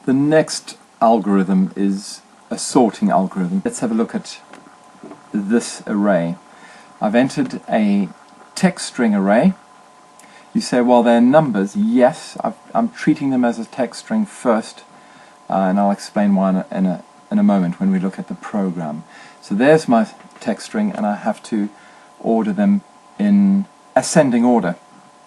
The next algorithm is a sorting algorithm. Let's have a look at this array. I've entered a text string array. You say, well, they're numbers. Yes, I'm treating them as a text string first, and I'll explain why in a moment when we look at the program. So there's my text string, and I have to order them in ascending order.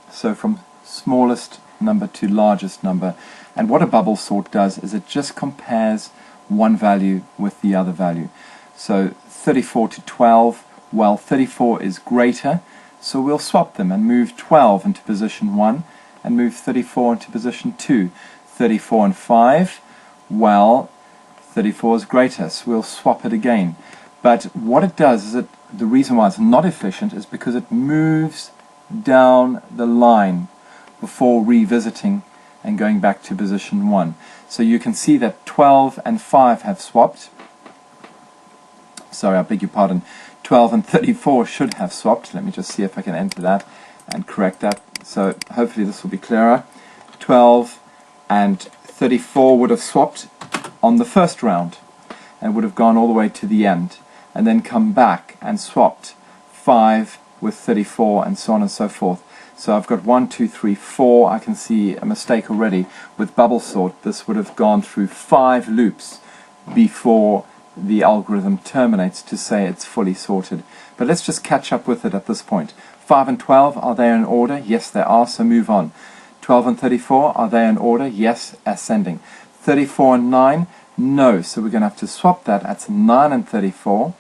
So from smallest number to largest number. And what a bubble sort does is it just compares one value with the other value. So 34 to 12, well, 34 is greater, so we'll swap them and move 12 into position 1 and move 34 into position 2. 34 and 5, well, 34 is greater, so we'll swap it again. But what it does is the reason why it's not efficient is because it moves down the line before revisiting and going back to position 1. So you can see that 12 and 5 have swapped. Sorry, I beg your pardon. 12 and 34 should have swapped. Let me just see if I can enter that and correct that. So hopefully this will be clearer. 12 and 34 would have swapped on the first round and would have gone all the way to the end and then come back and swapped 5 with 34 and so on and so forth. So I've got 1, 2, 3, 4. I can see a mistake already. With bubble sort, this would have gone through 5 loops before the algorithm terminates to say it's fully sorted. But let's just catch up with it at this point. 5 and 12, are they in order? Yes, they are, so move on. 12 and 34, are they in order? Yes, ascending. 34 and 9, no, so we're going to have to swap that. That's 9 and 34.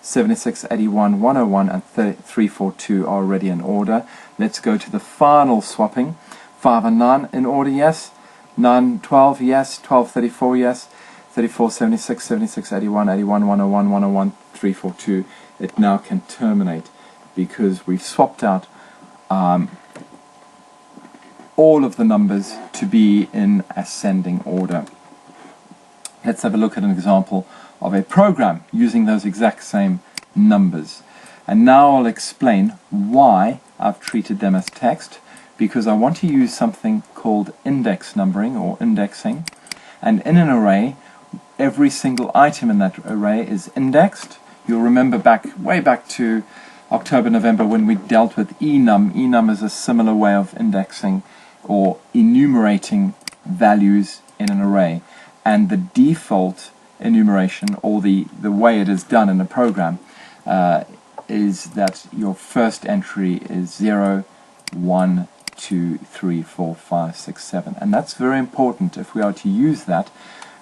76, 81, 101 and 342 are already in order. Let's go to the final swapping. 5 and 9 in order, yes. 9, 12, yes. 12, 34, yes. 34, 76, 76, 81, 81, 101, 101, 342. It now can terminate because we've swapped out all of the numbers to be in ascending order. Let's have a look at an example of a program using those exact same numbers. And now I'll explain why I've treated them as text, because I want to use something called index numbering or indexing. And in an array, every single item in that array is indexed. You'll remember way back to October, November when we dealt with enum. Enum is a similar way of indexing or enumerating values in an array. And the default enumeration, or the way it is done in a program, is that your first entry is 0, 1, 2, 3, 4, 5, 6, 7. And that's very important if we are to use that,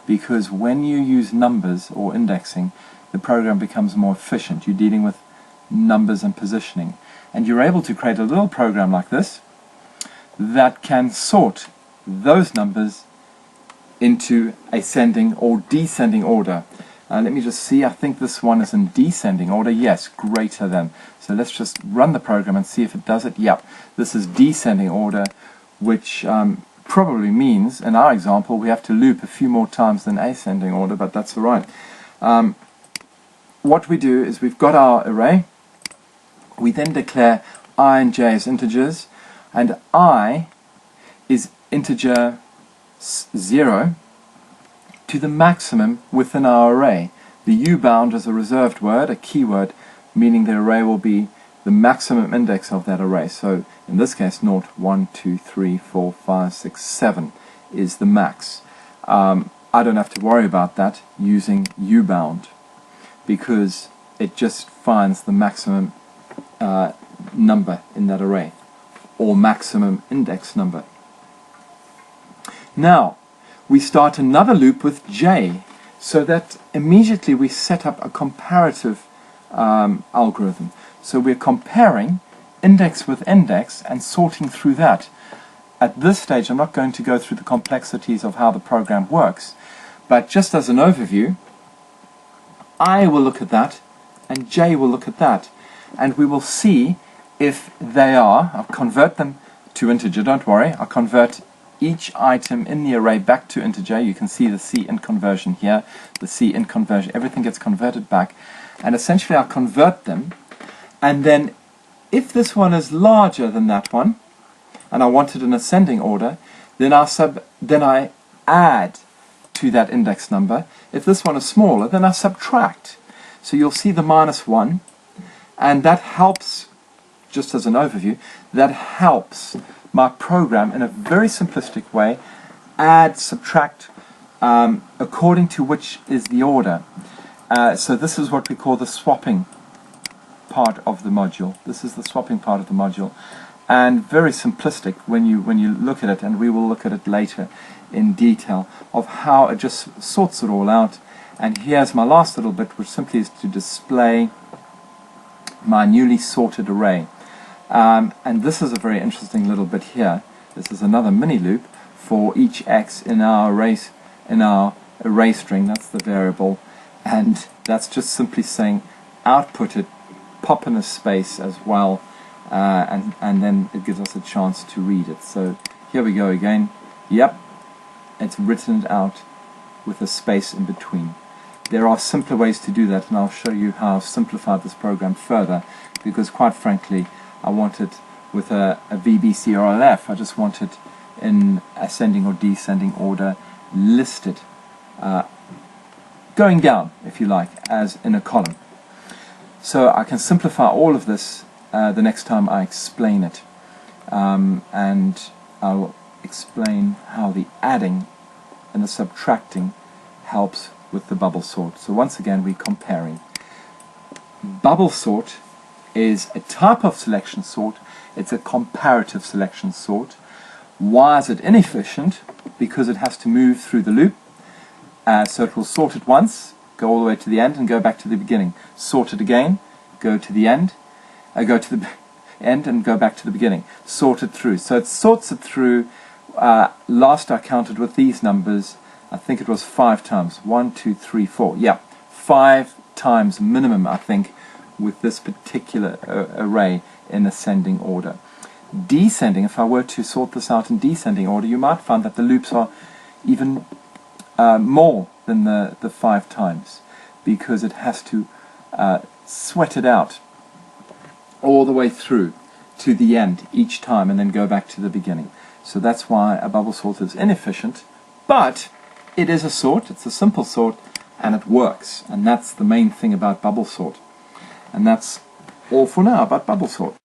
because when you use numbers or indexing, the program becomes more efficient. You're dealing with numbers and positioning. And you're able to create a little program like this that can sort those numbers into ascending or descending order. Let me just see, I think this one is in descending order. Yes, greater than. So let's just run the program and see if it does it. Yep, this is descending order, which probably means, in our example, we have to loop a few more times than ascending order, but that's all right. What we do is we've got our array. We then declare I and j as integers, and I is integer 0 to the maximum within our array. The u-bound is a reserved word, a keyword, meaning the array will be the maximum index of that array. So in this case, 0, 1, 2, 3, 4, 5, 6, 7 is the max. I don't have to worry about that using u-bound because it just finds the maximum number in that array, or maximum index number. Now, we start another loop with j, so that immediately we set up a comparative algorithm. So we're comparing index with index and sorting through that. At this stage, I'm not going to go through the complexities of how the program works, but just as an overview, I will look at that and j will look at that, and we will see if they are. I'll convert them to integer, don't worry. I'll convert each item in the array back to integer. You can see the C-int conversion here, the C-int conversion, everything gets converted back, and essentially I'll convert them, and then if this one is larger than that one, and I want it in ascending order, then I add to that index number. If this one is smaller, then I subtract. So you'll see the -1, and that helps, just as an overview, that helps my program in a very simplistic way add, subtract, according to which is the order. So this is what we call the swapping part of the module. This is the swapping part of the module, and very simplistic when you look at it, and we will look at it later in detail of how it just sorts it all out. And here's my last little bit, which simply is to display my newly sorted array. And this is a very interesting little bit here. This is another mini loop for each x in our array string. That's the variable, and that's just simply saying output it, pop in a space as well, and then it gives us a chance to read it. So here we go again. Yep, it's written it out with a space in between. There are simpler ways to do that, and I'll show you how I've simplified this program further, because quite frankly I want it with a VBC or a LF. I just want it in ascending or descending order, listed, going down, if you like, as in a column. So I can simplify all of this the next time I explain it, and I'll explain how the adding and the subtracting helps with the bubble sort. So once again, we're comparing. Bubble sort is a type of selection sort. It's a comparative selection sort. Why is it inefficient? Because it has to move through the loop. So it will sort it once, go all the way to the end, and go back to the beginning. Sort it again, go to the end, go to the end, and go back to the beginning. Sort it through. So it sorts it through. Last I counted with these numbers, I think it was 5 times. 1, 2, 3, 4. Yeah, 5 times minimum, I think, with this particular array in ascending order. Descending, if I were to sort this out in descending order, you might find that the loops are even more than the 5 times, because it has to sweat it out all the way through to the end each time, and then go back to the beginning. So that's why a bubble sort is inefficient, but it is a sort. It's a simple sort, and it works, and that's the main thing about bubble sort. And that's all for now about bubble sort.